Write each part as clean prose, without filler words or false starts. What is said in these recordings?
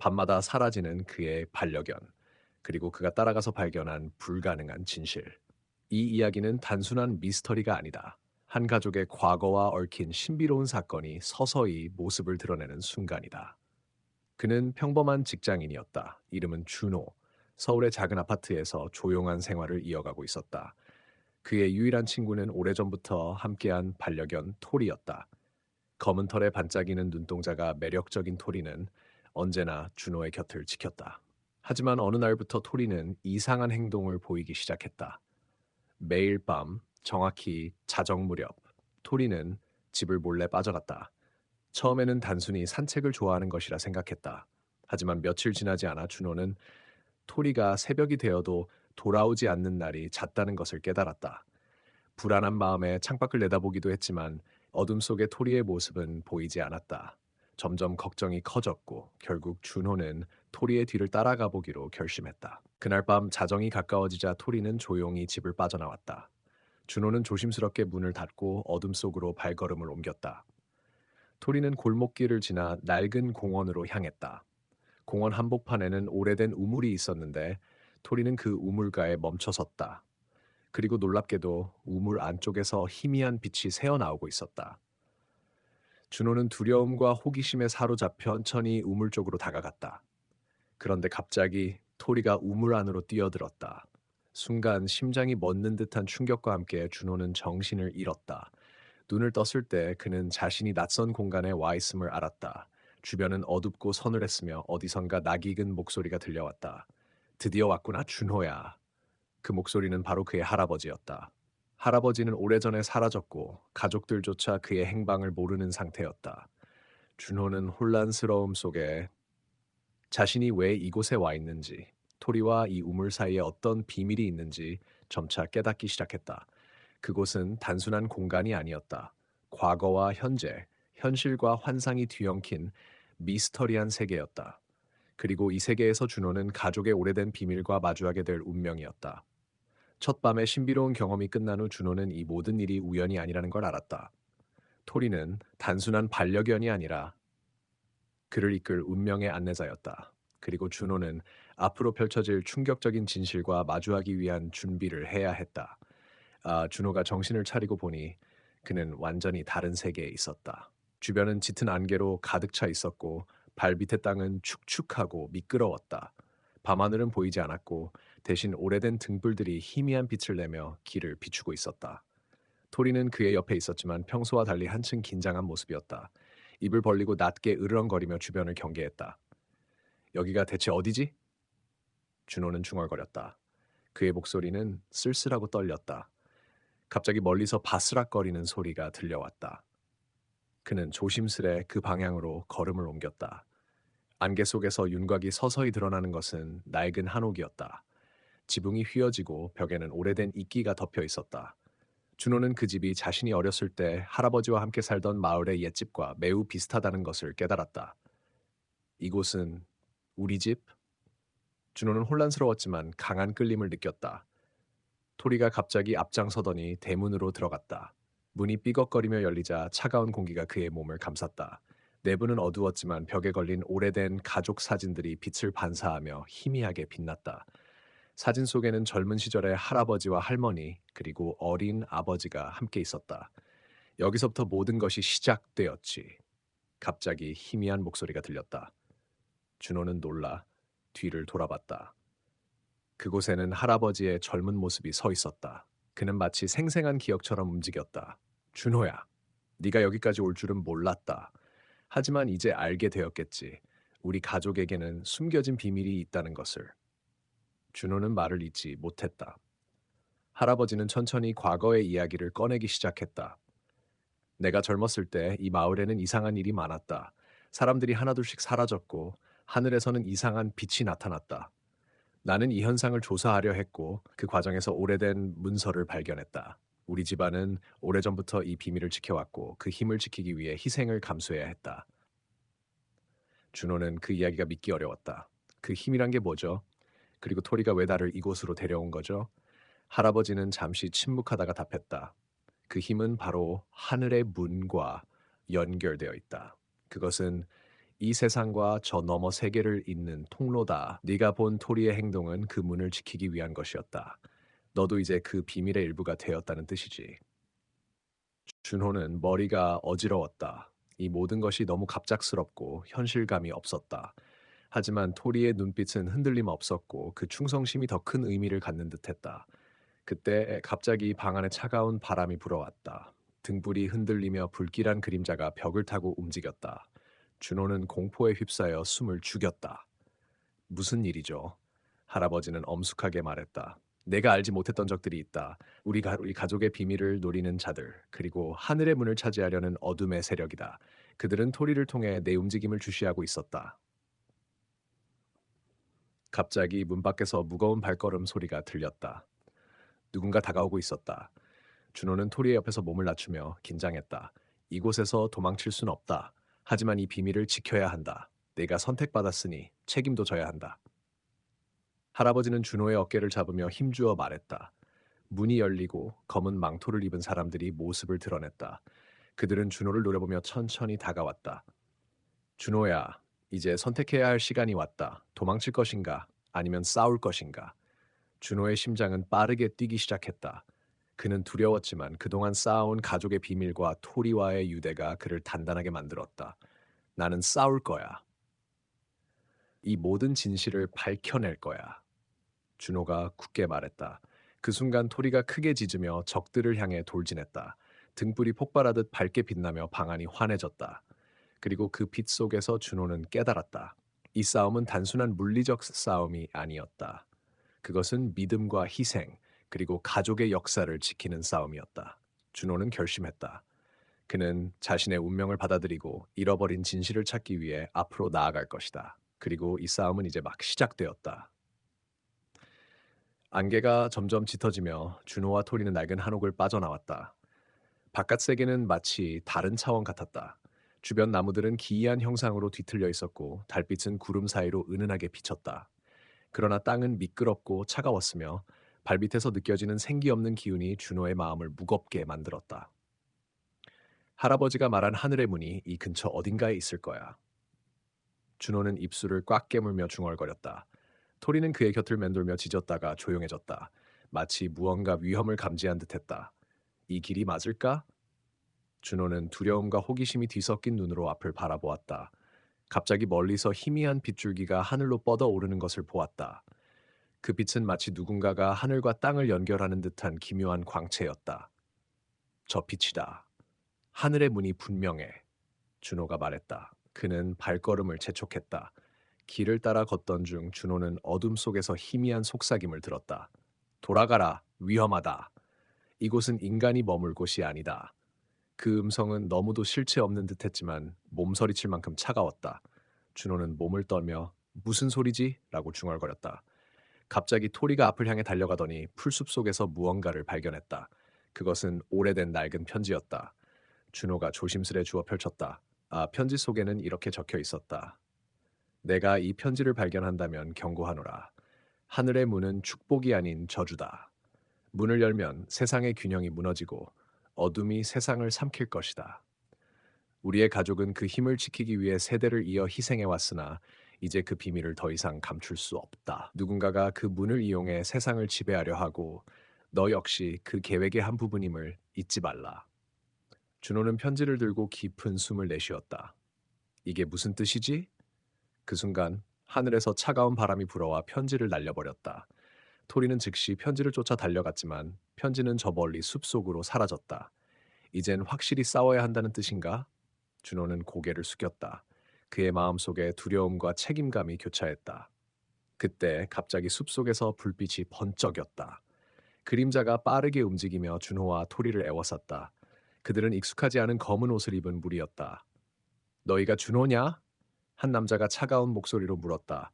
밤마다 사라지는 그의 반려견, 그리고 그가 따라가서 발견한 불가능한 진실. 이 이야기는 단순한 미스터리가 아니다. 한 가족의 과거와 얽힌 신비로운 사건이 서서히 모습을 드러내는 순간이다. 그는 평범한 직장인이었다. 이름은 준호. 서울의 작은 아파트에서 조용한 생활을 이어가고 있었다. 그의 유일한 친구는 오래전부터 함께한 반려견 토리였다. 검은 털에 반짝이는 눈동자가 매력적인 토리는 언제나 준호의 곁을 지켰다. 하지만 어느 날부터 토리는 이상한 행동을 보이기 시작했다. 매일 밤, 정확히 자정 무렵, 토리는 집을 몰래 빠져갔다. 처음에는 단순히 산책을 좋아하는 것이라 생각했다. 하지만 며칠 지나지 않아 준호는 토리가 새벽이 되어도 돌아오지 않는 날이 잦다는 것을 깨달았다. 불안한 마음에 창밖을 내다보기도 했지만 어둠 속의 토리의 모습은 보이지 않았다. 점점 걱정이 커졌고 결국 준호는 토리의 뒤를 따라가 보기로 결심했다. 그날 밤 자정이 가까워지자 토리는 조용히 집을 빠져나왔다. 준호는 조심스럽게 문을 닫고 어둠 속으로 발걸음을 옮겼다. 토리는 골목길을 지나 낡은 공원으로 향했다. 공원 한복판에는 오래된 우물이 있었는데 토리는 그 우물가에 멈춰 섰다. 그리고 놀랍게도 우물 안쪽에서 희미한 빛이 새어나오고 있었다. 준호는 두려움과 호기심에 사로잡혀 천천히 우물 쪽으로 다가갔다. 그런데 갑자기 토리가 우물 안으로 뛰어들었다. 순간 심장이 멎는 듯한 충격과 함께 준호는 정신을 잃었다. 눈을 떴을 때 그는 자신이 낯선 공간에 와 있음을 알았다. 주변은 어둡고 서늘했으며 어디선가 낯익은 목소리가 들려왔다. 드디어 왔구나, 준호야. 그 목소리는 바로 그의 할아버지였다. 할아버지는 오래전에 사라졌고 가족들조차 그의 행방을 모르는 상태였다. 준호는 혼란스러움 속에 자신이 왜 이곳에 와 있는지, 토리와 이 우물 사이에 어떤 비밀이 있는지 점차 깨닫기 시작했다. 그곳은 단순한 공간이 아니었다. 과거와 현재, 현실과 환상이 뒤엉킨 미스터리한 세계였다. 그리고 이 세계에서 준호는 가족의 오래된 비밀과 마주하게 될 운명이었다. 첫 밤의 신비로운 경험이 끝난 후 준호는 이 모든 일이 우연이 아니라는 걸 알았다. 토리는 단순한 반려견이 아니라 그를 이끌 운명의 안내자였다. 그리고 준호는 앞으로 펼쳐질 충격적인 진실과 마주하기 위한 준비를 해야 했다. 준호가 정신을 차리고 보니 그는 완전히 다른 세계에 있었다. 주변은 짙은 안개로 가득 차 있었고 발 밑의 땅은 축축하고 미끄러웠다. 밤하늘은 보이지 않았고 대신 오래된 등불들이 희미한 빛을 내며 길을 비추고 있었다. 토리는 그의 옆에 있었지만 평소와 달리 한층 긴장한 모습이었다. 입을 벌리고 낮게 으르렁거리며 주변을 경계했다. 여기가 대체 어디지? 준호는 중얼거렸다. 그의 목소리는 쓸쓸하고 떨렸다. 갑자기 멀리서 바스락거리는 소리가 들려왔다. 그는 조심스레 그 방향으로 걸음을 옮겼다. 안개 속에서 윤곽이 서서히 드러나는 것은 낡은 한옥이었다. 지붕이 휘어지고 벽에는 오래된 이끼가 덮여 있었다. 준호는 그 집이 자신이 어렸을 때 할아버지와 함께 살던 마을의 옛집과 매우 비슷하다는 것을 깨달았다. 이곳은 우리 집? 준호는 혼란스러웠지만 강한 끌림을 느꼈다. 토리가 갑자기 앞장서더니 대문으로 들어갔다. 문이 삐걱거리며 열리자 차가운 공기가 그의 몸을 감쌌다. 내부는 어두웠지만 벽에 걸린 오래된 가족 사진들이 빛을 반사하며 희미하게 빛났다. 사진 속에는 젊은 시절의 할아버지와 할머니, 그리고 어린 아버지가 함께 있었다. 여기서부터 모든 것이 시작되었지. 갑자기 희미한 목소리가 들렸다. 준호는 놀라 뒤를 돌아봤다. 그곳에는 할아버지의 젊은 모습이 서 있었다. 그는 마치 생생한 기억처럼 움직였다. 준호야, 네가 여기까지 올 줄은 몰랐다. 하지만 이제 알게 되었겠지. 우리 가족에게는 숨겨진 비밀이 있다는 것을. 준호는 말을 잇지 못했다. 할아버지는 천천히 과거의 이야기를 꺼내기 시작했다. 내가 젊었을 때 이 마을에는 이상한 일이 많았다. 사람들이 하나둘씩 사라졌고 하늘에서는 이상한 빛이 나타났다. 나는 이 현상을 조사하려 했고 그 과정에서 오래된 문서를 발견했다. 우리 집안은 오래전부터 이 비밀을 지켜왔고 그 힘을 지키기 위해 희생을 감수해야 했다. 준호는 그 이야기가 믿기 어려웠다. 그 힘이란 게 뭐죠? 그리고 토리가 왜 나를 이곳으로 데려온 거죠? 할아버지는 잠시 침묵하다가 답했다. 그 힘은 바로 하늘의 문과 연결되어 있다. 그것은 이 세상과 저 너머 세계를 잇는 통로다. 네가 본 토리의 행동은 그 문을 지키기 위한 것이었다. 너도 이제 그 비밀의 일부가 되었다는 뜻이지. 준호는 머리가 어지러웠다. 이 모든 것이 너무 갑작스럽고 현실감이 없었다. 하지만 토리의 눈빛은 흔들림 없었고 그 충성심이 더 큰 의미를 갖는 듯했다. 그때 갑자기 방 안에 차가운 바람이 불어왔다. 등불이 흔들리며 불길한 그림자가 벽을 타고 움직였다. 준호는 공포에 휩싸여 숨을 죽였다. 무슨 일이죠? 할아버지는 엄숙하게 말했다. 내가 알지 못했던 적들이 있다. 우리 가족의 비밀을 노리는 자들, 그리고 하늘의 문을 차지하려는 어둠의 세력이다. 그들은 토리를 통해 내 움직임을 주시하고 있었다. 갑자기 문 밖에서 무거운 발걸음 소리가 들렸다. 누군가 다가오고 있었다. 준호는 토리의 옆에서 몸을 낮추며 긴장했다. 이곳에서 도망칠 순 없다. 하지만 이 비밀을 지켜야 한다. 내가 선택받았으니 책임도 져야 한다. 할아버지는 준호의 어깨를 잡으며 힘주어 말했다. 문이 열리고 검은 망토를 입은 사람들이 모습을 드러냈다. 그들은 준호를 노려보며 천천히 다가왔다. 준호야, 이제 선택해야 할 시간이 왔다. 도망칠 것인가? 아니면 싸울 것인가? 준호의 심장은 빠르게 뛰기 시작했다. 그는 두려웠지만 그동안 쌓아온 가족의 비밀과 토리와의 유대가 그를 단단하게 만들었다. 나는 싸울 거야. 이 모든 진실을 밝혀낼 거야. 준호가 굳게 말했다. 그 순간 토리가 크게 짖으며 적들을 향해 돌진했다. 등불이 폭발하듯 밝게 빛나며 방안이 환해졌다. 그리고 그 빛 속에서 준호는 깨달았다. 이 싸움은 단순한 물리적 싸움이 아니었다. 그것은 믿음과 희생, 그리고 가족의 역사를 지키는 싸움이었다. 준호는 결심했다. 그는 자신의 운명을 받아들이고 잃어버린 진실을 찾기 위해 앞으로 나아갈 것이다. 그리고 이 싸움은 이제 막 시작되었다. 안개가 점점 짙어지며 준호와 토리는 낡은 한옥을 빠져나왔다. 바깥 세계는 마치 다른 차원 같았다. 주변 나무들은 기이한 형상으로 뒤틀려 있었고 달빛은 구름 사이로 은은하게 비쳤다. 그러나 땅은 미끄럽고 차가웠으며 발밑에서 느껴지는 생기 없는 기운이 준호의 마음을 무겁게 만들었다. 할아버지가 말한 하늘의 문이 이 근처 어딘가에 있을 거야. 준호는 입술을 꽉 깨물며 중얼거렸다. 토리는 그의 곁을 맴돌며 짖었다가 조용해졌다. 마치 무언가 위험을 감지한 듯했다. 이 길이 맞을까? 준호는 두려움과 호기심이 뒤섞인 눈으로 앞을 바라보았다. 갑자기 멀리서 희미한 빗줄기가 하늘로 뻗어 오르는 것을 보았다. 그 빛은 마치 누군가가 하늘과 땅을 연결하는 듯한 기묘한 광채였다. 저 빛이다. 하늘의 문이 분명해. 준호가 말했다. 그는 발걸음을 재촉했다. 길을 따라 걷던 중 준호는 어둠 속에서 희미한 속삭임을 들었다. 돌아가라. 위험하다. 이곳은 인간이 머물 곳이 아니다. 그 음성은 너무도 실체 없는 듯했지만 몸서리칠 만큼 차가웠다. 준호는 몸을 떨며 무슨 소리지? 라고 중얼거렸다. 갑자기 토리가 앞을 향해 달려가더니 풀숲 속에서 무언가를 발견했다. 그것은 오래된 낡은 편지였다. 준호가 조심스레 주워 펼쳤다. 아, 편지 속에는 이렇게 적혀 있었다. 내가 이 편지를 발견한다면 경고하노라. 하늘의 문은 축복이 아닌 저주다. 문을 열면 세상의 균형이 무너지고 어둠이 세상을 삼킬 것이다. 우리의 가족은 그 힘을 지키기 위해 세대를 이어 희생해 왔으나 이제 그 비밀을 더 이상 감출 수 없다. 누군가가 그 문을 이용해 세상을 지배하려 하고 너 역시 그 계획의 한 부분임을 잊지 말라. 준호는 편지를 들고 깊은 숨을 내쉬었다. 이게 무슨 뜻이지? 그 순간 하늘에서 차가운 바람이 불어와 편지를 날려버렸다. 토리는 즉시 편지를 쫓아 달려갔지만 편지는 저 멀리 숲속으로 사라졌다. 이젠 확실히 싸워야 한다는 뜻인가? 준호는 고개를 숙였다. 그의 마음속에 두려움과 책임감이 교차했다. 그때 갑자기 숲속에서 불빛이 번쩍였다. 그림자가 빠르게 움직이며 준호와 토리를 에워쌌다. 그들은 익숙하지 않은 검은 옷을 입은 무리였다. 너희가 준호냐? 한 남자가 차가운 목소리로 물었다.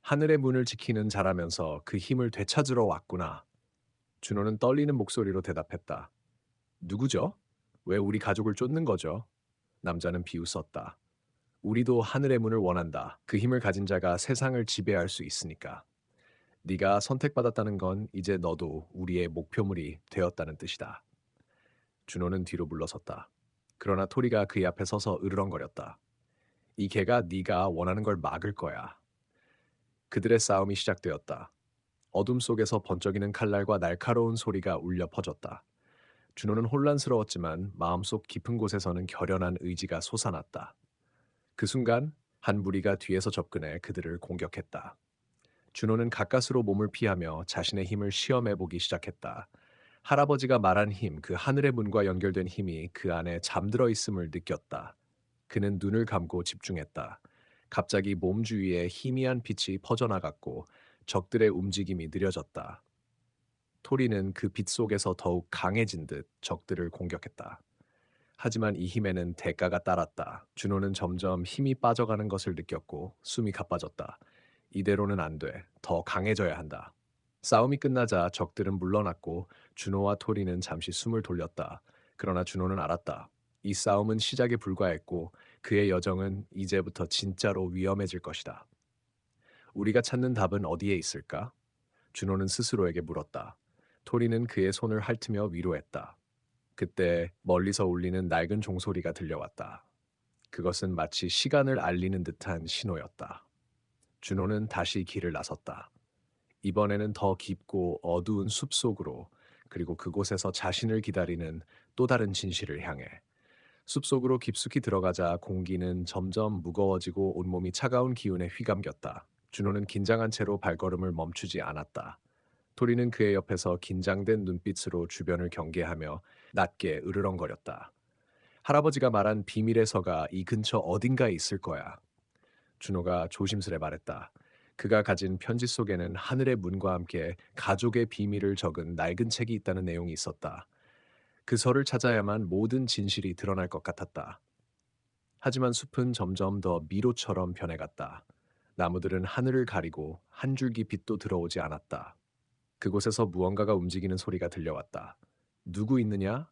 하늘의 문을 지키는 자라면서 그 힘을 되찾으러 왔구나. 준호는 떨리는 목소리로 대답했다. 누구죠? 왜 우리 가족을 쫓는 거죠? 남자는 비웃었다. 우리도 하늘의 문을 원한다. 그 힘을 가진 자가 세상을 지배할 수 있으니까. 네가 선택받았다는 건 이제 너도 우리의 목표물이 되었다는 뜻이다. 준호는 뒤로 물러섰다. 그러나 토리가 그의 앞에 서서 으르렁거렸다. 이 개가 네가 원하는 걸 막을 거야. 그들의 싸움이 시작되었다. 어둠 속에서 번쩍이는 칼날과 날카로운 소리가 울려 퍼졌다. 준호는 혼란스러웠지만 마음속 깊은 곳에서는 결연한 의지가 솟아났다. 그 순간 한 무리가 뒤에서 접근해 그들을 공격했다. 준호는 가까스로 몸을 피하며 자신의 힘을 시험해 보기 시작했다. 할아버지가 말한 힘, 그 하늘의 문과 연결된 힘이 그 안에 잠들어 있음을 느꼈다. 그는 눈을 감고 집중했다. 갑자기 몸 주위에 희미한 빛이 퍼져나갔고 적들의 움직임이 느려졌다. 토리는 그 빛 속에서 더욱 강해진 듯 적들을 공격했다. 하지만 이 힘에는 대가가 따랐다. 준호는 점점 힘이 빠져가는 것을 느꼈고 숨이 가빠졌다. 이대로는 안 돼. 더 강해져야 한다. 싸움이 끝나자 적들은 물러났고 준호와 토리는 잠시 숨을 돌렸다. 그러나 준호는 알았다. 이 싸움은 시작에 불과했고 그의 여정은 이제부터 진짜로 위험해질 것이다. 우리가 찾는 답은 어디에 있을까? 준호는 스스로에게 물었다. 토리는 그의 손을 핥으며 위로했다. 그때 멀리서 울리는 낡은 종소리가 들려왔다. 그것은 마치 시간을 알리는 듯한 신호였다. 준호는 다시 길을 나섰다. 이번에는 더 깊고 어두운 숲 속으로, 그리고 그곳에서 자신을 기다리는 또 다른 진실을 향해. 숲속으로 깊숙이 들어가자 공기는 점점 무거워지고 온몸이 차가운 기운에 휘감겼다. 준호는 긴장한 채로 발걸음을 멈추지 않았다. 토리는 그의 옆에서 긴장된 눈빛으로 주변을 경계하며 낮게 으르렁거렸다. 할아버지가 말한 비밀의 서가 이 근처 어딘가에 있을 거야. 준호가 조심스레 말했다. 그가 가진 편지 속에는 하늘의 문과 함께 가족의 비밀을 적은 낡은 책이 있다는 내용이 있었다. 그 서를 찾아야만 모든 진실이 드러날 것 같았다. 하지만 숲은 점점 더 미로처럼 변해갔다. 나무들은 하늘을 가리고 한 줄기 빛도 들어오지 않았다. 그곳에서 무언가가 움직이는 소리가 들려왔다. 누구 있느냐?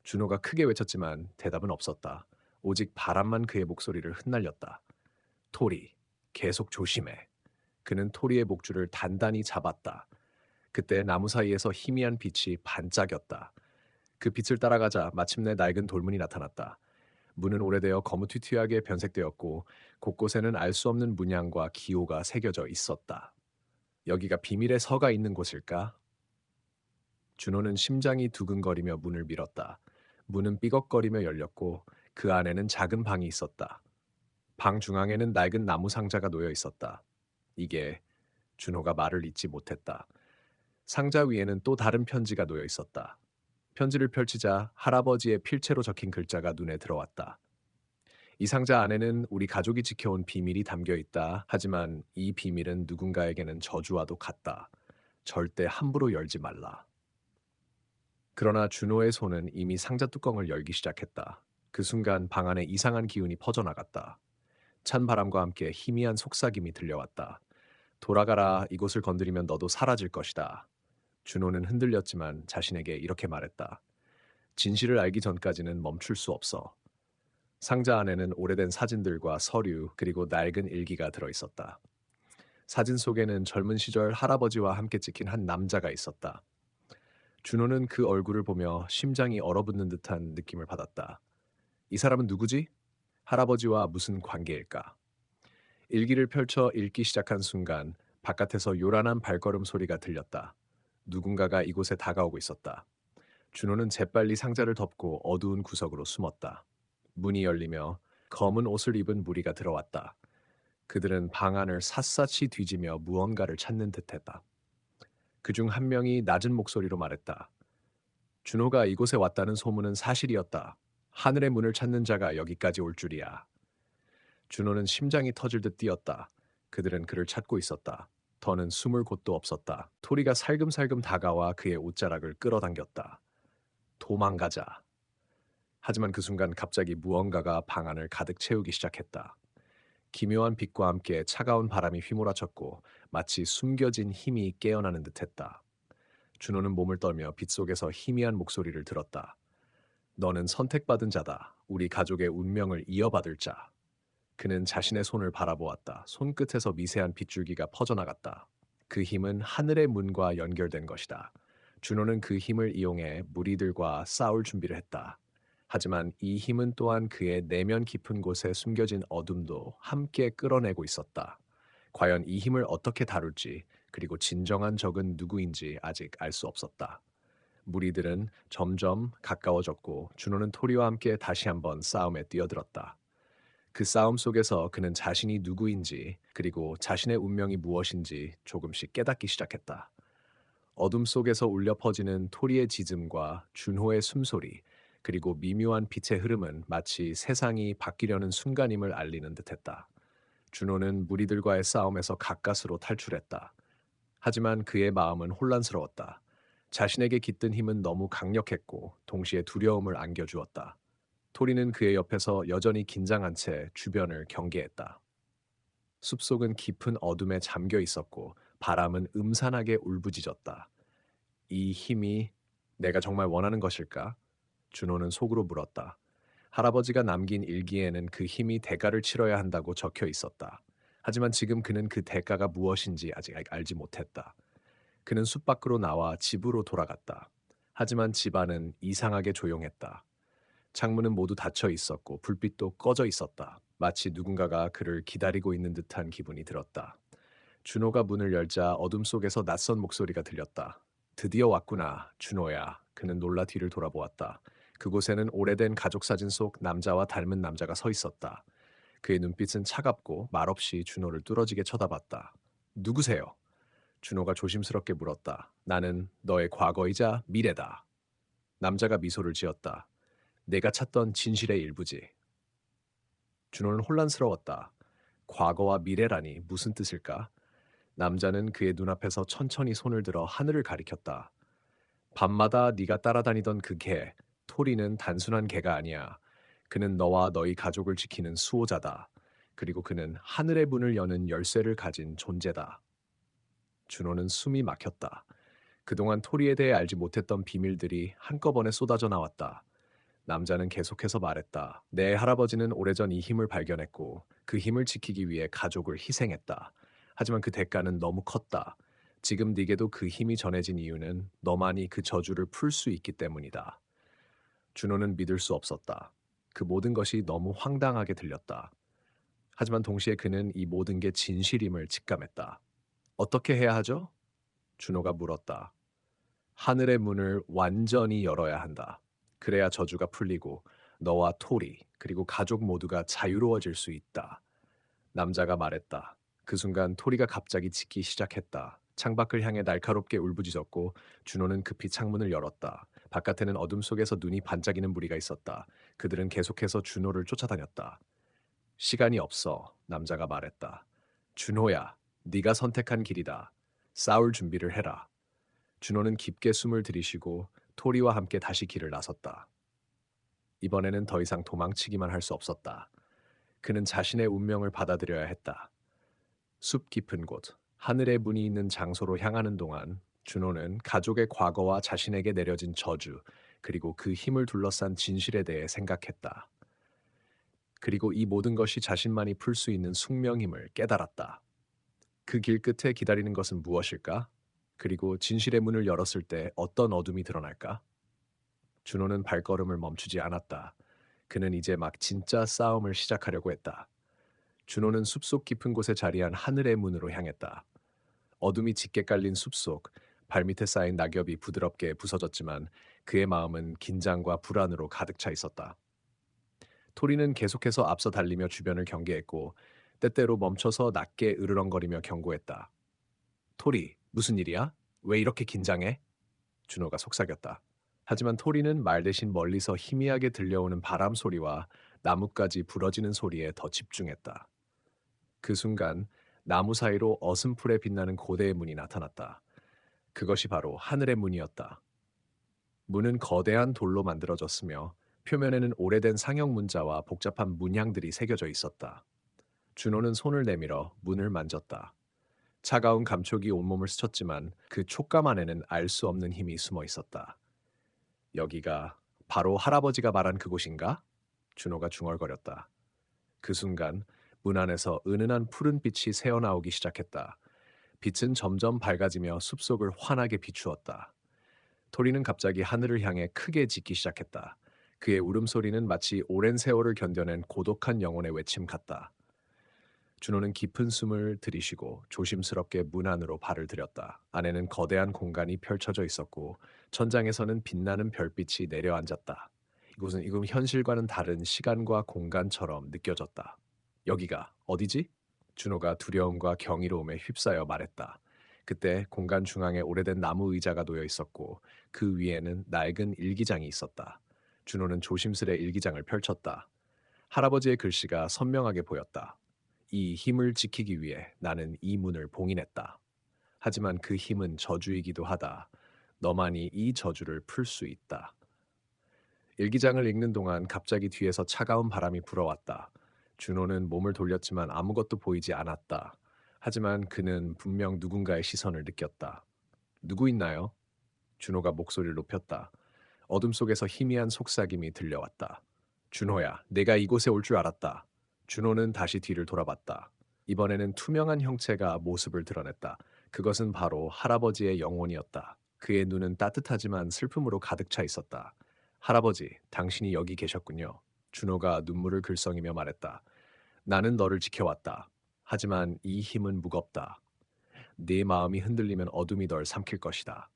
준호가 크게 외쳤지만 대답은 없었다. 오직 바람만 그의 목소리를 흩날렸다. 토리, 계속 조심해. 그는 토리의 목줄을 단단히 잡았다. 그때 나무 사이에서 희미한 빛이 반짝였다. 그 빛을 따라가자 마침내 낡은 돌문이 나타났다. 문은 오래되어 거무튀튀하게 변색되었고 곳곳에는 알 수 없는 문양과 기호가 새겨져 있었다. 여기가 비밀의 서가 있는 곳일까? 준호는 심장이 두근거리며 문을 밀었다. 문은 삐걱거리며 열렸고 그 안에는 작은 방이 있었다. 방 중앙에는 낡은 나무 상자가 놓여 있었다. 이게 준호가 말을 잇지 못했다. 상자 위에는 또 다른 편지가 놓여 있었다. 편지를 펼치자 할아버지의 필체로 적힌 글자가 눈에 들어왔다. 이 상자 안에는 우리 가족이 지켜온 비밀이 담겨 있다. 하지만 이 비밀은 누군가에게는 저주와도 같다. 절대 함부로 열지 말라. 그러나 준호의 손은 이미 상자 뚜껑을 열기 시작했다. 그 순간 방 안에 이상한 기운이 퍼져나갔다. 찬 바람과 함께 희미한 속삭임이 들려왔다. 돌아가라, 이곳을 건드리면 너도 사라질 것이다. 준호는 흔들렸지만 자신에게 이렇게 말했다. 진실을 알기 전까지는 멈출 수 없어. 상자 안에는 오래된 사진들과 서류 그리고 낡은 일기가 들어있었다. 사진 속에는 젊은 시절 할아버지와 함께 찍힌 한 남자가 있었다. 준호는 그 얼굴을 보며 심장이 얼어붙는 듯한 느낌을 받았다. 이 사람은 누구지? 할아버지와 무슨 관계일까? 일기를 펼쳐 읽기 시작한 순간 바깥에서 요란한 발걸음 소리가 들렸다. 누군가가 이곳에 다가오고 있었다. 준호는 재빨리 상자를 덮고 어두운 구석으로 숨었다. 문이 열리며 검은 옷을 입은 무리가 들어왔다. 그들은 방 안을 샅샅이 뒤지며 무언가를 찾는 듯했다. 그중 한 명이 낮은 목소리로 말했다. 준호가 이곳에 왔다는 소문은 사실이었다. 하늘의 문을 찾는 자가 여기까지 올 줄이야. 준호는 심장이 터질 듯 뛰었다. 그들은 그를 찾고 있었다. 더는 숨을 곳도 없었다. 토리가 살금살금 다가와 그의 옷자락을 끌어당겼다. 도망가자. 하지만 그 순간 갑자기 무언가가 방 안을 가득 채우기 시작했다. 기묘한 빛과 함께 차가운 바람이 휘몰아쳤고 마치 숨겨진 힘이 깨어나는 듯했다. 준호는 몸을 떨며 빛 속에서 희미한 목소리를 들었다. 너는 선택받은 자다. 우리 가족의 운명을 이어받을 자. 그는 자신의 손을 바라보았다. 손끝에서 미세한 빗줄기가 퍼져나갔다. 그 힘은 하늘의 문과 연결된 것이다. 준호는 그 힘을 이용해 무리들과 싸울 준비를 했다. 하지만 이 힘은 또한 그의 내면 깊은 곳에 숨겨진 어둠도 함께 끌어내고 있었다. 과연 이 힘을 어떻게 다룰지, 그리고 진정한 적은 누구인지 아직 알 수 없었다. 무리들은 점점 가까워졌고 준호는 토리와 함께 다시 한번 싸움에 뛰어들었다. 그 싸움 속에서 그는 자신이 누구인지 그리고 자신의 운명이 무엇인지 조금씩 깨닫기 시작했다. 어둠 속에서 울려 퍼지는 토리의 짖음과 준호의 숨소리, 그리고 미묘한 빛의 흐름은 마치 세상이 바뀌려는 순간임을 알리는 듯했다. 준호는 무리들과의 싸움에서 가까스로 탈출했다. 하지만 그의 마음은 혼란스러웠다. 자신에게 깃든 힘은 너무 강력했고 동시에 두려움을 안겨주었다. 토리는 그의 옆에서 여전히 긴장한 채 주변을 경계했다. 숲속은 깊은 어둠에 잠겨 있었고 바람은 음산하게 울부짖었다. 이 힘이 내가 정말 원하는 것일까? 준호는 속으로 물었다. 할아버지가 남긴 일기에는 그 힘이 대가를 치러야 한다고 적혀 있었다. 하지만 지금 그는 그 대가가 무엇인지 아직 알지 못했다. 그는 숲 밖으로 나와 집으로 돌아갔다. 하지만 집안은 이상하게 조용했다. 창문은 모두 닫혀 있었고 불빛도 꺼져 있었다. 마치 누군가가 그를 기다리고 있는 듯한 기분이 들었다. 준호가 문을 열자 어둠 속에서 낯선 목소리가 들렸다. 드디어 왔구나, 준호야. 그는 놀라 뒤를 돌아보았다. 그곳에는 오래된 가족 사진 속 남자와 닮은 남자가 서 있었다. 그의 눈빛은 차갑고 말없이 준호를 뚫어지게 쳐다봤다. 누구세요? 준호가 조심스럽게 물었다. 나는 너의 과거이자 미래다. 남자가 미소를 지었다. 내가 찾던 진실의 일부지. 준호는 혼란스러웠다. 과거와 미래라니 무슨 뜻일까? 남자는 그의 눈앞에서 천천히 손을 들어 하늘을 가리켰다. 밤마다 네가 따라다니던 그 개, 토리는 단순한 개가 아니야. 그는 너와 너희 가족을 지키는 수호자다. 그리고 그는 하늘의 문을 여는 열쇠를 가진 존재다. 준호는 숨이 막혔다. 그동안 토리에 대해 알지 못했던 비밀들이 한꺼번에 쏟아져 나왔다. 남자는 계속해서 말했다. 내 할아버지는 오래전 이 힘을 발견했고 그 힘을 지키기 위해 가족을 희생했다. 하지만 그 대가는 너무 컸다. 지금 네게도 그 힘이 전해진 이유는 너만이 그 저주를 풀 수 있기 때문이다. 준호는 믿을 수 없었다. 그 모든 것이 너무 황당하게 들렸다. 하지만 동시에 그는 이 모든 게 진실임을 직감했다. 어떻게 해야 하죠? 준호가 물었다. 하늘의 문을 완전히 열어야 한다. 그래야 저주가 풀리고 너와 토리 그리고 가족 모두가 자유로워질 수 있다. 남자가 말했다. 그 순간 토리가 갑자기 짖기 시작했다. 창밖을 향해 날카롭게 울부짖었고 준호는 급히 창문을 열었다. 바깥에는 어둠 속에서 눈이 반짝이는 무리가 있었다. 그들은 계속해서 준호를 쫓아다녔다. 시간이 없어. 남자가 말했다. 준호야, 네가 선택한 길이다. 싸울 준비를 해라. 준호는 깊게 숨을 들이쉬고 토리와 함께 다시 길을 나섰다. 이번에는 더 이상 도망치기만 할 수 없었다. 그는 자신의 운명을 받아들여야 했다. 숲 깊은 곳, 하늘의 문이 있는 장소로 향하는 동안 준호는 가족의 과거와 자신에게 내려진 저주, 그리고 그 힘을 둘러싼 진실에 대해 생각했다. 그리고 이 모든 것이 자신만이 풀 수 있는 숙명임을 깨달았다. 그 길 끝에 기다리는 것은 무엇일까? 그리고 진실의 문을 열었을 때 어떤 어둠이 드러날까? 준호는 발걸음을 멈추지 않았다. 그는 이제 막 진짜 싸움을 시작하려고 했다. 준호는 숲속 깊은 곳에 자리한 하늘의 문으로 향했다. 어둠이 짙게 깔린 숲속, 발밑에 쌓인 낙엽이 부드럽게 부서졌지만 그의 마음은 긴장과 불안으로 가득 차 있었다. 토리는 계속해서 앞서 달리며 주변을 경계했고 때때로 멈춰서 낮게 으르렁거리며 경고했다. 토리, 무슨 일이야? 왜 이렇게 긴장해? 준호가 속삭였다. 하지만 토리는 말 대신 멀리서 희미하게 들려오는 바람 소리와 나뭇가지 부러지는 소리에 더 집중했다. 그 순간 나무 사이로 어슴풀에 빛나는 고대의 문이 나타났다. 그것이 바로 하늘의 문이었다. 문은 거대한 돌로 만들어졌으며 표면에는 오래된 상형 문자와 복잡한 문양들이 새겨져 있었다. 준호는 손을 내밀어 문을 만졌다. 차가운 감촉이 온몸을 스쳤지만 그 촉감 안에는 알 수 없는 힘이 숨어 있었다. 여기가 바로 할아버지가 말한 그곳인가? 준호가 중얼거렸다. 그 순간 문 안에서 은은한 푸른 빛이 새어나오기 시작했다. 빛은 점점 밝아지며 숲속을 환하게 비추었다. 토리는 갑자기 하늘을 향해 크게 짖기 시작했다. 그의 울음소리는 마치 오랜 세월을 견뎌낸 고독한 영혼의 외침 같다. 준호는 깊은 숨을 들이쉬고 조심스럽게 문 안으로 발을 들였다. 안에는 거대한 공간이 펼쳐져 있었고 천장에서는 빛나는 별빛이 내려앉았다. 이곳은 현실과는 다른 시간과 공간처럼 느껴졌다. 여기가 어디지? 준호가 두려움과 경이로움에 휩싸여 말했다. 그때 공간 중앙에 오래된 나무 의자가 놓여 있었고 그 위에는 낡은 일기장이 있었다. 준호는 조심스레 일기장을 펼쳤다. 할아버지의 글씨가 선명하게 보였다. 이 힘을 지키기 위해 나는 이 문을 봉인했다. 하지만 그 힘은 저주이기도 하다. 너만이 이 저주를 풀 수 있다. 일기장을 읽는 동안 갑자기 뒤에서 차가운 바람이 불어왔다. 준호는 몸을 돌렸지만 아무것도 보이지 않았다. 하지만 그는 분명 누군가의 시선을 느꼈다. 누구 있나요? 준호가 목소리를 높였다. 어둠 속에서 희미한 속삭임이 들려왔다. 준호야, 내가 이곳에 올 줄 알았다. 준호는 다시 뒤를 돌아봤다. 이번에는 투명한 형체가 모습을 드러냈다. 그것은 바로 할아버지의 영혼이었다. 그의 눈은 따뜻하지만 슬픔으로 가득 차 있었다. 할아버지, 당신이 여기 계셨군요. 준호가 눈물을 글썽이며 말했다. 나는 너를 지켜왔다. 하지만 이 힘은 무겁다. 네 마음이 흔들리면 어둠이 널 삼킬 것이다.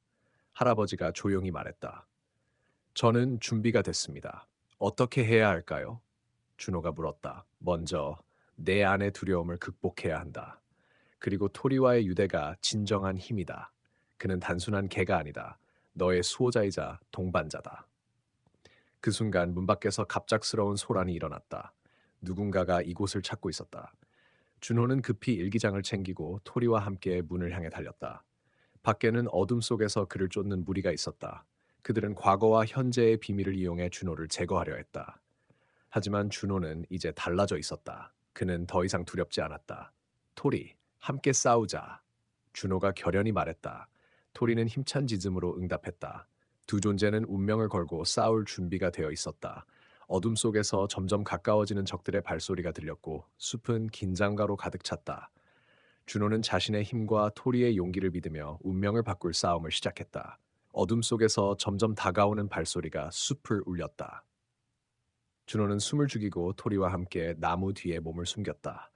할아버지가 조용히 말했다. 저는 준비가 됐습니다. 어떻게 해야 할까요? 준호가 물었다. 먼저 내 안의 두려움을 극복해야 한다. 그리고 토리와의 유대가 진정한 힘이다. 그는 단순한 개가 아니다. 너의 수호자이자 동반자다. 그 순간 문 밖에서 갑작스러운 소란이 일어났다. 누군가가 이곳을 찾고 있었다. 준호는 급히 일기장을 챙기고 토리와 함께 문을 향해 달렸다. 밖에는 어둠 속에서 그를 쫓는 무리가 있었다. 그들은 과거와 현재의 비밀을 이용해 준호를 제거하려 했다. 하지만 준호는 이제 달라져 있었다. 그는 더 이상 두렵지 않았다. 토리, 함께 싸우자. 준호가 결연히 말했다. 토리는 힘찬 짖음으로 응답했다. 두 존재는 운명을 걸고 싸울 준비가 되어 있었다. 어둠 속에서 점점 가까워지는 적들의 발소리가 들렸고 숲은 긴장가로 가득 찼다. 준호는 자신의 힘과 토리의 용기를 믿으며 운명을 바꿀 싸움을 시작했다. 어둠 속에서 점점 다가오는 발소리가 숲을 울렸다. 준호는 숨을 죽이고 토리와 함께 나무 뒤에 몸을 숨겼다.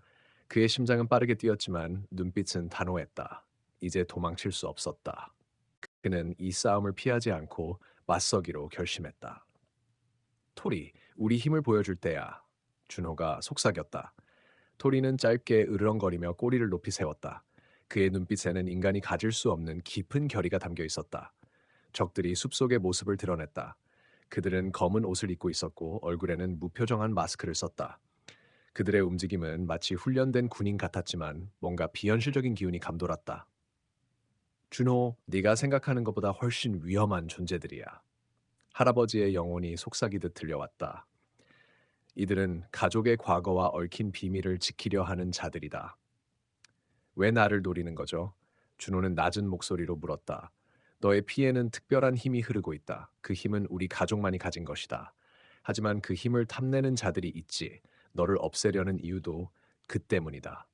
그의 심장은 빠르게 뛰었지만 눈빛은 단호했다. 이제 도망칠 수 없었다. 그는 이 싸움을 피하지 않고 맞서기로 결심했다. 토리, 우리 힘을 보여줄 때야. 준호가 속삭였다. 토리는 짧게 으르렁거리며 꼬리를 높이 세웠다. 그의 눈빛에는 인간이 가질 수 없는 깊은 결의가 담겨 있었다. 적들이 숲속의 모습을 드러냈다. 그들은 검은 옷을 입고 있었고 얼굴에는 무표정한 마스크를 썼다. 그들의 움직임은 마치 훈련된 군인 같았지만 뭔가 비현실적인 기운이 감돌았다. 준호, 네가 생각하는 것보다 훨씬 위험한 존재들이야. 할아버지의 영혼이 속삭이듯 들려왔다. 이들은 가족의 과거와 얽힌 비밀을 지키려 하는 자들이다. 왜 나를 노리는 거죠? 준호는 낮은 목소리로 물었다. 너의 피에는 특별한 힘이 흐르고 있다. 그 힘은 우리 가족만이 가진 것이다. 하지만 그 힘을 탐내는 자들이 있지. 너를 없애려는 이유도 그 때문이다.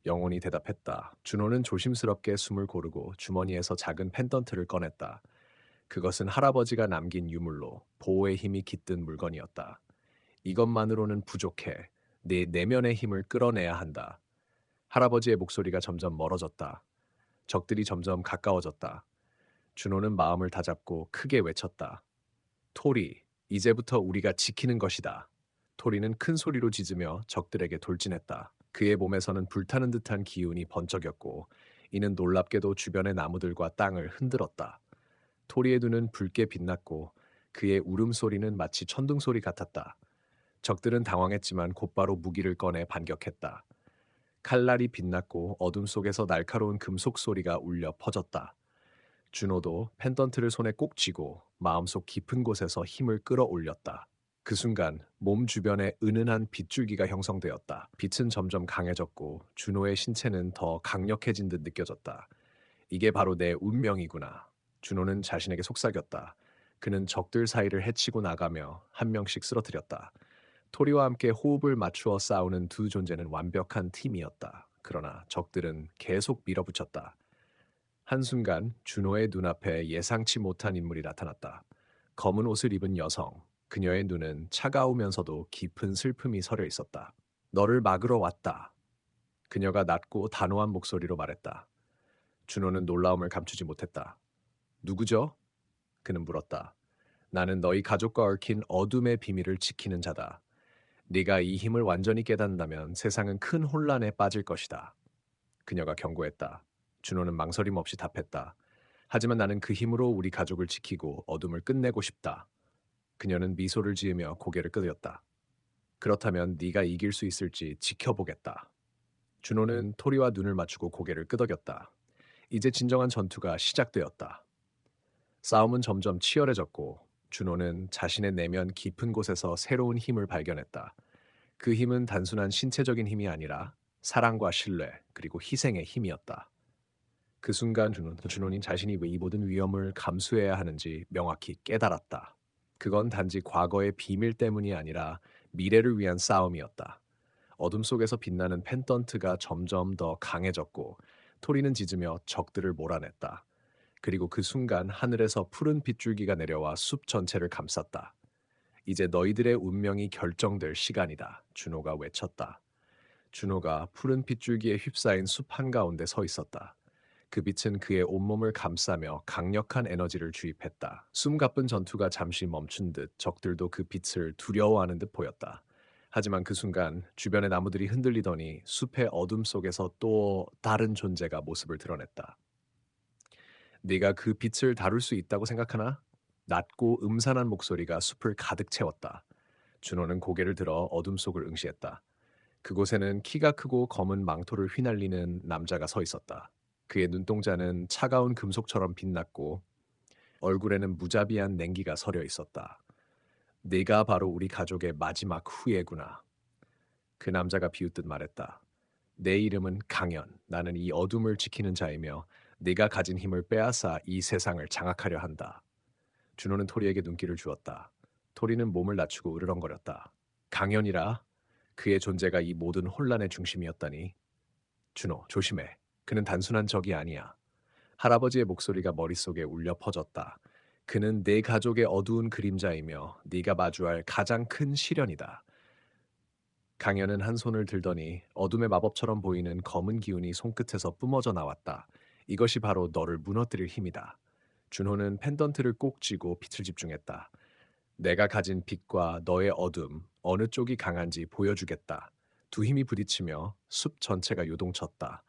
영혼이 대답했다. 준호는 조심스럽게 숨을 고르고 주머니에서 작은 펜던트를 꺼냈다. 그것은 할아버지가 남긴 유물로 보호의 힘이 깃든 물건이었다. 이것만으로는 부족해. 네 내면의 힘을 끌어내야 한다. 할아버지의 목소리가 점점 멀어졌다. 적들이 점점 가까워졌다. 준호는 마음을 다잡고 크게 외쳤다. 토리, 이제부터 우리가 지키는 것이다. 토리는 큰 소리로 짖으며 적들에게 돌진했다. 그의 몸에서는 불타는 듯한 기운이 번쩍였고 이는 놀랍게도 주변의 나무들과 땅을 흔들었다. 토리의 눈은 붉게 빛났고 그의 울음소리는 마치 천둥소리 같았다. 적들은 당황했지만 곧바로 무기를 꺼내 반격했다. 칼날이 빛났고 어둠 속에서 날카로운 금속 소리가 울려 퍼졌다. 준호도 펜던트를 손에 꼭 쥐고 마음속 깊은 곳에서 힘을 끌어올렸다. 그 순간 몸 주변에 은은한 빗줄기가 형성되었다. 빛은 점점 강해졌고 준호의 신체는 더 강력해진 듯 느껴졌다. 이게 바로 내 운명이구나. 준호는 자신에게 속삭였다. 그는 적들 사이를 헤치고 나가며 한 명씩 쓰러뜨렸다. 토리와 함께 호흡을 맞추어 싸우는 두 존재는 완벽한 팀이었다. 그러나 적들은 계속 밀어붙였다. 한순간 준호의 눈앞에 예상치 못한 인물이 나타났다. 검은 옷을 입은 여성. 그녀의 눈은 차가우면서도 깊은 슬픔이 서려 있었다. 너를 막으러 왔다. 그녀가 낮고 단호한 목소리로 말했다. 준호는 놀라움을 감추지 못했다. 누구죠? 그는 물었다. 나는 너희 가족과 얽힌 어둠의 비밀을 지키는 자다. 네가 이 힘을 완전히 깨닫는다면 세상은 큰 혼란에 빠질 것이다. 그녀가 경고했다. 준호는 망설임 없이 답했다. 하지만 나는 그 힘으로 우리 가족을 지키고 어둠을 끝내고 싶다. 그녀는 미소를 지으며 고개를 끄덕였다. 그렇다면 네가 이길 수 있을지 지켜보겠다. 준호는 토리와 눈을 맞추고 고개를 끄덕였다. 이제 진정한 전투가 시작되었다. 싸움은 점점 치열해졌고 준호는 자신의 내면 깊은 곳에서 새로운 힘을 발견했다. 그 힘은 단순한 신체적인 힘이 아니라 사랑과 신뢰 그리고 희생의 힘이었다. 그 순간 준호는 자신이 왜 이 모든 위험을 감수해야 하는지 명확히 깨달았다. 그건 단지 과거의 비밀 때문이 아니라 미래를 위한 싸움이었다. 어둠 속에서 빛나는 펜던트가 점점 더 강해졌고 토리는 짖으며 적들을 몰아냈다. 그리고 그 순간 하늘에서 푸른 빗줄기가 내려와 숲 전체를 감쌌다. 이제 너희들의 운명이 결정될 시간이다. 준호가 외쳤다. 준호가 푸른 빗줄기에 휩싸인 숲 한가운데 서 있었다. 그 빛은 그의 온몸을 감싸며 강력한 에너지를 주입했다. 숨가쁜 전투가 잠시 멈춘 듯 적들도 그 빛을 두려워하는 듯 보였다. 하지만 그 순간 주변의 나무들이 흔들리더니 숲의 어둠 속에서 또 다른 존재가 모습을 드러냈다. 네가 그 빛을 다룰 수 있다고 생각하나? 낮고 음산한 목소리가 숲을 가득 채웠다. 준호는 고개를 들어 어둠 속을 응시했다. 그곳에는 키가 크고 검은 망토를 휘날리는 남자가 서 있었다. 그의 눈동자는 차가운 금속처럼 빛났고 얼굴에는 무자비한 냉기가 서려 있었다. 네가 바로 우리 가족의 마지막 후예구나. 그 남자가 비웃듯 말했다. 내 이름은 강연. 나는 이 어둠을 지키는 자이며 네가 가진 힘을 빼앗아 이 세상을 장악하려 한다. 준호는 토리에게 눈길을 주었다. 토리는 몸을 낮추고 으르렁거렸다. 강연이라 그의 존재가 이 모든 혼란의 중심이었다니. 준호, 조심해. 그는 단순한 적이 아니야. 할아버지의 목소리가 머릿속에 울려 퍼졌다. 그는 내 가족의 어두운 그림자이며 네가 마주할 가장 큰 시련이다. 강연은 한 손을 들더니 어둠의 마법처럼 보이는 검은 기운이 손끝에서 뿜어져 나왔다. 이것이 바로 너를 무너뜨릴 힘이다. 준호는 펜던트를 꼭 쥐고 빛을 집중했다. 내가 가진 빛과 너의 어둠, 어느 쪽이 강한지 보여주겠다. 두 힘이 부딪히며 숲 전체가 요동쳤다.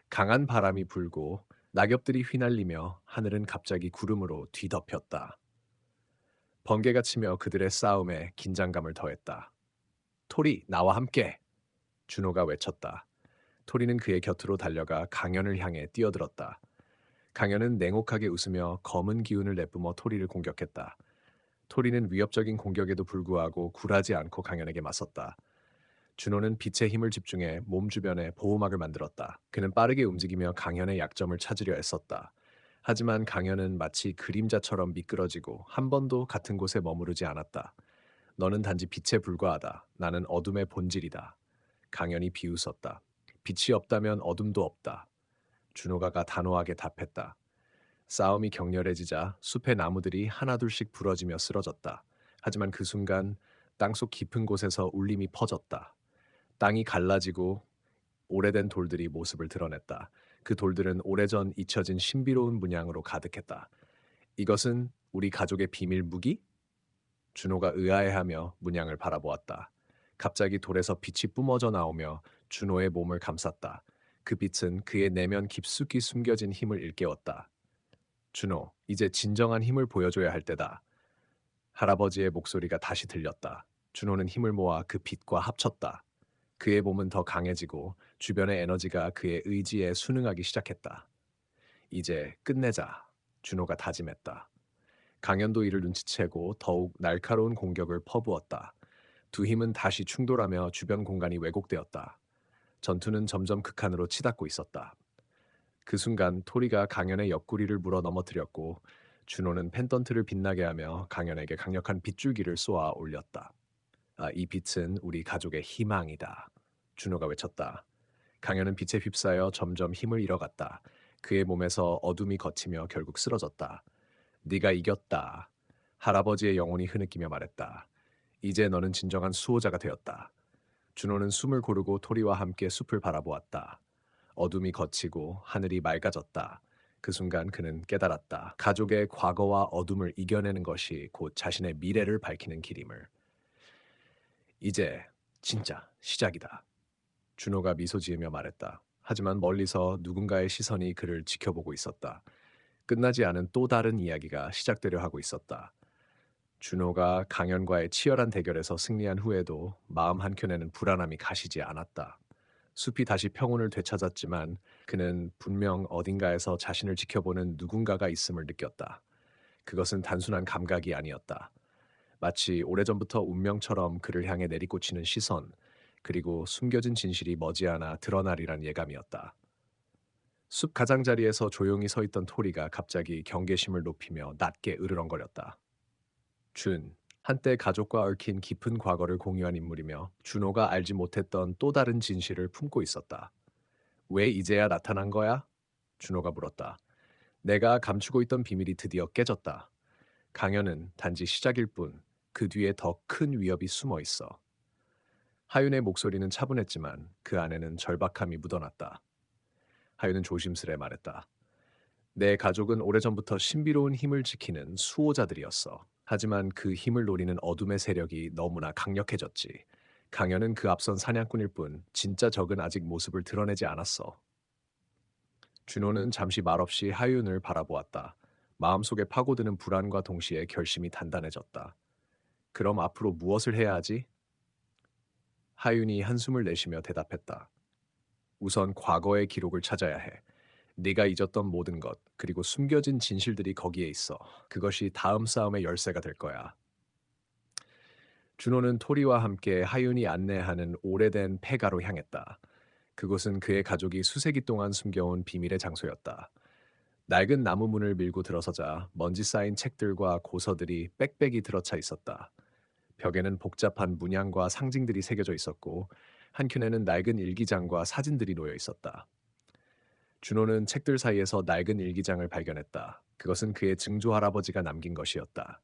강한 바람이 불고 낙엽들이 휘날리며 하늘은 갑자기 구름으로 뒤덮였다. 번개가 치며 그들의 싸움에 긴장감을 더했다. 토리, 나와 함께! 준호가 외쳤다. 토리는 그의 곁으로 달려가 강연을 향해 뛰어들었다. 강연은 냉혹하게 웃으며 검은 기운을 내뿜어 토리를 공격했다. 토리는 위협적인 공격에도 불구하고 굴하지 않고 강연에게 맞섰다. 준호는 빛의 힘을 집중해 몸 주변에 보호막을 만들었다. 그는 빠르게 움직이며 강연의 약점을 찾으려 애썼다. 하지만 강연은 마치 그림자처럼 미끄러지고 한 번도 같은 곳에 머무르지 않았다. 너는 단지 빛에 불과하다. 나는 어둠의 본질이다. 강연이 비웃었다. 빛이 없다면 어둠도 없다. 준호가 단호하게 답했다. 싸움이 격렬해지자 숲의 나무들이 하나둘씩 부러지며 쓰러졌다. 하지만 그 순간 땅속 깊은 곳에서 울림이 퍼졌다. 땅이 갈라지고 오래된 돌들이 모습을 드러냈다. 그 돌들은 오래전 잊혀진 신비로운 문양으로 가득했다. 이것은 우리 가족의 비밀 무기? 준호가 의아해하며 문양을 바라보았다. 갑자기 돌에서 빛이 뿜어져 나오며 준호의 몸을 감쌌다. 그 빛은 그의 내면 깊숙이 숨겨진 힘을 일깨웠다. 준호, 이제 진정한 힘을 보여줘야 할 때다. 할아버지의 목소리가 다시 들렸다. 준호는 힘을 모아 그 빛과 합쳤다. 그의 몸은 더 강해지고 주변의 에너지가 그의 의지에 순응하기 시작했다. 이제 끝내자. 준호가 다짐했다. 강연도 이를 눈치채고 더욱 날카로운 공격을 퍼부었다. 두 힘은 다시 충돌하며 주변 공간이 왜곡되었다. 전투는 점점 극한으로 치닫고 있었다. 그 순간 토리가 강연의 옆구리를 물어 넘어뜨렸고 준호는 펜던트를 빛나게 하며 강연에게 강력한 빗줄기를 쏘아 올렸다. 이 빛은 우리 가족의 희망이다. 준호가 외쳤다. 강연은 빛에 휩싸여 점점 힘을 잃어갔다. 그의 몸에서 어둠이 걷히며 결국 쓰러졌다. 네가 이겼다. 할아버지의 영혼이 흐느끼며 말했다. 이제 너는 진정한 수호자가 되었다. 준호는 숨을 고르고 토리와 함께 숲을 바라보았다. 어둠이 걷히고 하늘이 맑아졌다. 그 순간 그는 깨달았다. 가족의 과거와 어둠을 이겨내는 것이 곧 자신의 미래를 밝히는 길임을. 이제 진짜 시작이다. 준호가 미소 지으며 말했다. 하지만 멀리서 누군가의 시선이 그를 지켜보고 있었다. 끝나지 않은 또 다른 이야기가 시작되려 하고 있었다. 준호가 강현과의 치열한 대결에서 승리한 후에도 마음 한켠에는 불안함이 가시지 않았다. 숲이 다시 평온을 되찾았지만 그는 분명 어딘가에서 자신을 지켜보는 누군가가 있음을 느꼈다. 그것은 단순한 감각이 아니었다. 마치 오래전부터 운명처럼 그를 향해 내리꽂히는 시선, 그리고 숨겨진 진실이 머지않아 드러나리란 예감이었다. 숲 가장자리에서 조용히 서 있던 토리가 갑자기 경계심을 높이며 낮게 으르렁거렸다. 준, 한때 가족과 얽힌 깊은 과거를 공유한 인물이며 준호가 알지 못했던 또 다른 진실을 품고 있었다. 왜 이제야 나타난 거야? 준호가 물었다. 내가 감추고 있던 비밀이 드디어 깨졌다. 강연은 단지 시작일 뿐, 그 뒤에 더 큰 위협이 숨어 있어. 하윤의 목소리는 차분했지만 그 안에는 절박함이 묻어났다. 하윤은 조심스레 말했다. 내 가족은 오래전부터 신비로운 힘을 지키는 수호자들이었어. 하지만 그 힘을 노리는 어둠의 세력이 너무나 강력해졌지. 강현은 그 앞선 사냥꾼일 뿐 진짜 적은 아직 모습을 드러내지 않았어. 준호는 잠시 말없이 하윤을 바라보았다. 마음속에 파고드는 불안과 동시에 결심이 단단해졌다. 그럼 앞으로 무엇을 해야 하지? 하윤이 한숨을 내쉬며 대답했다. 우선 과거의 기록을 찾아야 해. 네가 잊었던 모든 것, 그리고 숨겨진 진실들이 거기에 있어. 그것이 다음 싸움의 열쇠가 될 거야. 준호는 토리와 함께 하윤이 안내하는 오래된 폐가로 향했다. 그곳은 그의 가족이 수세기 동안 숨겨온 비밀의 장소였다. 낡은 나무 문을 밀고 들어서자 먼지 쌓인 책들과 고서들이 빽빽이 들어차 있었다. 벽에는 복잡한 문양과 상징들이 새겨져 있었고 한켠에는 낡은 일기장과 사진들이 놓여 있었다. 준호는 책들 사이에서 낡은 일기장을 발견했다. 그것은 그의 증조 할아버지가 남긴 것이었다.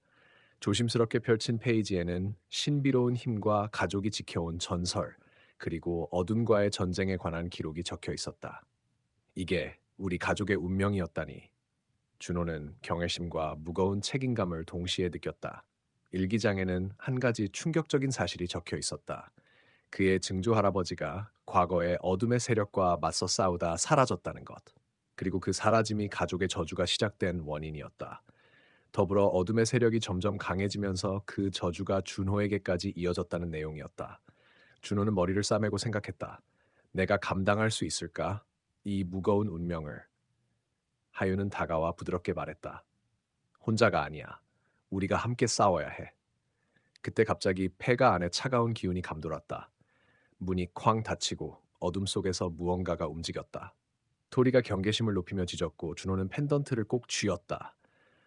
조심스럽게 펼친 페이지에는 신비로운 힘과 가족이 지켜온 전설, 그리고 어둠과의 전쟁에 관한 기록이 적혀 있었다. 이게 우리 가족의 운명이었다니. 준호는 경외심과 무거운 책임감을 동시에 느꼈다. 일기장에는 한 가지 충격적인 사실이 적혀 있었다. 그의 증조 할아버지가 과거에 어둠의 세력과 맞서 싸우다 사라졌다는 것. 그리고 그 사라짐이 가족의 저주가 시작된 원인이었다. 더불어 어둠의 세력이 점점 강해지면서 그 저주가 준호에게까지 이어졌다는 내용이었다. 준호는 머리를 싸매고 생각했다. 내가 감당할 수 있을까? 이 무거운 운명을. 하윤은 다가와 부드럽게 말했다. 혼자가 아니야. 우리가 함께 싸워야 해. 그때 갑자기 폐가 안에 차가운 기운이 감돌았다. 문이 쾅 닫히고 어둠 속에서 무언가가 움직였다. 토리가 경계심을 높이며 짖었고 준호는 펜던트를 꼭 쥐었다.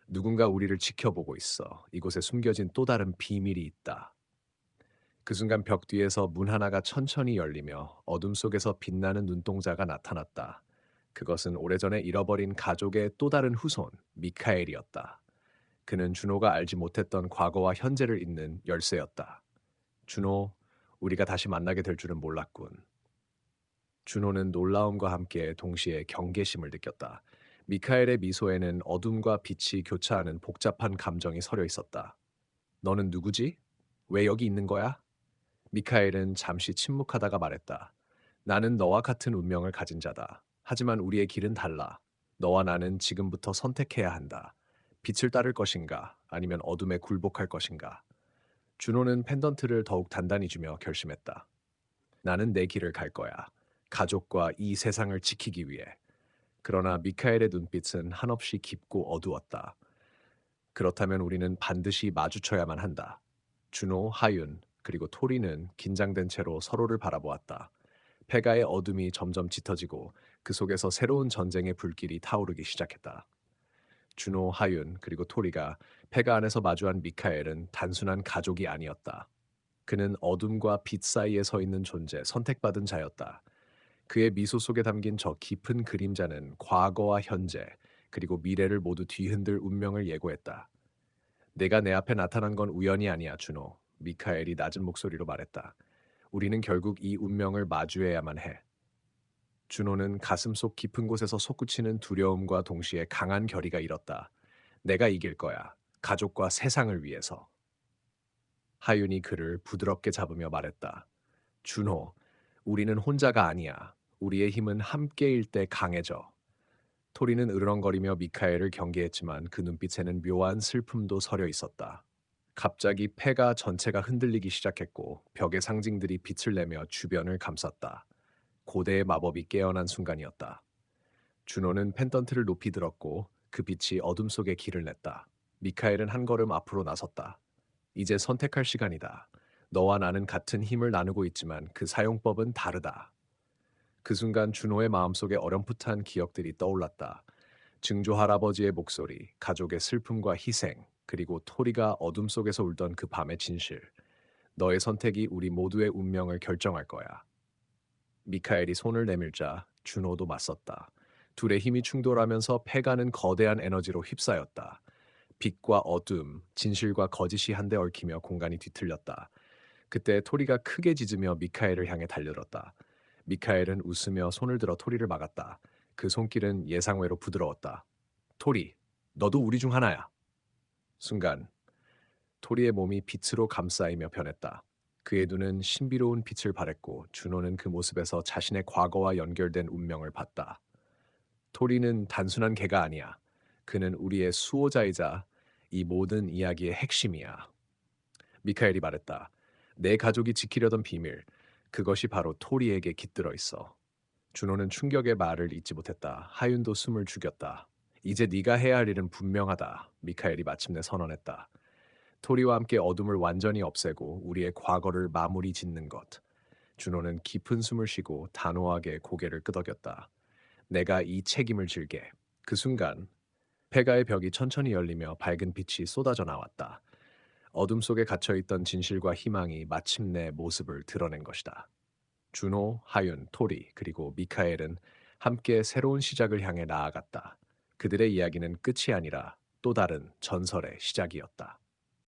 누군가 우리를 지켜보고 있어. 이곳에 숨겨진 또 다른 비밀이 있다. 그 순간 벽 뒤에서 문 하나가 천천히 열리며 어둠 속에서 빛나는 눈동자가 나타났다. 그것은 오래전에 잃어버린 가족의 또 다른 후손, 미카엘이었다. 그는 준호가 알지 못했던 과거와 현재를 잇는 열쇠였다. 준호, 우리가 다시 만나게 될 줄은 몰랐군. 준호는 놀라움과 함께 동시에 경계심을 느꼈다. 미카엘의 미소에는 어둠과 빛이 교차하는 복잡한 감정이 서려 있었다. 너는 누구지? 왜 여기 있는 거야? 미카엘은 잠시 침묵하다가 말했다. 나는 너와 같은 운명을 가진 자다. 하지만 우리의 길은 달라. 너와 나는 지금부터 선택해야 한다. 빛을 따를 것인가, 아니면 어둠에 굴복할 것인가. 준호는 펜던트를 더욱 단단히 주며 결심했다. 나는 내 길을 갈 거야. 가족과 이 세상을 지키기 위해. 그러나 미카엘의 눈빛은 한없이 깊고 어두웠다. 그렇다면 우리는 반드시 마주쳐야만 한다. 준호, 하윤, 그리고 토리는 긴장된 채로 서로를 바라보았다. 폐가의 어둠이 점점 짙어지고 그 속에서 새로운 전쟁의 불길이 타오르기 시작했다. 준호, 하윤, 그리고 토리가 폐가 안에서 마주한 미카엘은 단순한 가족이 아니었다. 그는 어둠과 빛 사이에 서 있는 존재, 선택받은 자였다. 그의 미소 속에 담긴 저 깊은 그림자는 과거와 현재, 그리고 미래를 모두 뒤흔들 운명을 예고했다. 내가 내 앞에 나타난 건 우연이 아니야, 준호. 미카엘이 낮은 목소리로 말했다. 우리는 결국 이 운명을 마주해야만 해. 준호는 가슴속 깊은 곳에서 솟구치는 두려움과 동시에 강한 결의가 일었다. 내가 이길 거야. 가족과 세상을 위해서. 하윤이 그를 부드럽게 잡으며 말했다. 준호, 우리는 혼자가 아니야. 우리의 힘은 함께일 때 강해져. 토리는 으르렁거리며 미카엘을 경계했지만 그 눈빛에는 묘한 슬픔도 서려 있었다. 갑자기 폐가 전체가 흔들리기 시작했고 벽의 상징들이 빛을 내며 주변을 감쌌다. 고대의 마법이 깨어난 순간이었다. 준호는 펜던트를 높이 들었고 그 빛이 어둠 속에 길을 냈다. 미카엘은 한 걸음 앞으로 나섰다. 이제 선택할 시간이다. 너와 나는 같은 힘을 나누고 있지만 그 사용법은 다르다. 그 순간 준호의 마음속에 어렴풋한 기억들이 떠올랐다. 증조 할아버지의 목소리, 가족의 슬픔과 희생, 그리고 토리가 어둠 속에서 울던 그 밤의 진실. 너의 선택이 우리 모두의 운명을 결정할 거야. 미카엘이 손을 내밀자 준호도 맞섰다. 둘의 힘이 충돌하면서 패가는 거대한 에너지로 휩싸였다. 빛과 어둠, 진실과 거짓이 한데 얽히며 공간이 뒤틀렸다. 그때 토리가 크게 짖으며 미카엘을 향해 달려들었다. 미카엘은 웃으며 손을 들어 토리를 막았다. 그 손길은 예상외로 부드러웠다. 토리, 너도 우리 중 하나야. 순간 토리의 몸이 빛으로 감싸이며 변했다. 그의 눈은 신비로운 빛을 발했고 준호는 그 모습에서 자신의 과거와 연결된 운명을 봤다. 토리는 단순한 개가 아니야. 그는 우리의 수호자이자 이 모든 이야기의 핵심이야. 미카엘이 말했다. 내 가족이 지키려던 비밀, 그것이 바로 토리에게 깃들어 있어. 준호는 충격의 말을 잊지 못했다. 하윤도 숨을 죽였다. 이제 네가 해야 할 일은 분명하다. 미카엘이 마침내 선언했다. 토리와 함께 어둠을 완전히 없애고 우리의 과거를 마무리 짓는 것. 준호는 깊은 숨을 쉬고 단호하게 고개를 끄덕였다. 내가 이 책임을 질게. 그 순간 폐가의 벽이 천천히 열리며 밝은 빛이 쏟아져 나왔다. 어둠 속에 갇혀있던 진실과 희망이 마침내 모습을 드러낸 것이다. 준호, 하윤, 토리, 그리고 미카엘은 함께 새로운 시작을 향해 나아갔다. 그들의 이야기는 끝이 아니라 또 다른 전설의 시작이었다.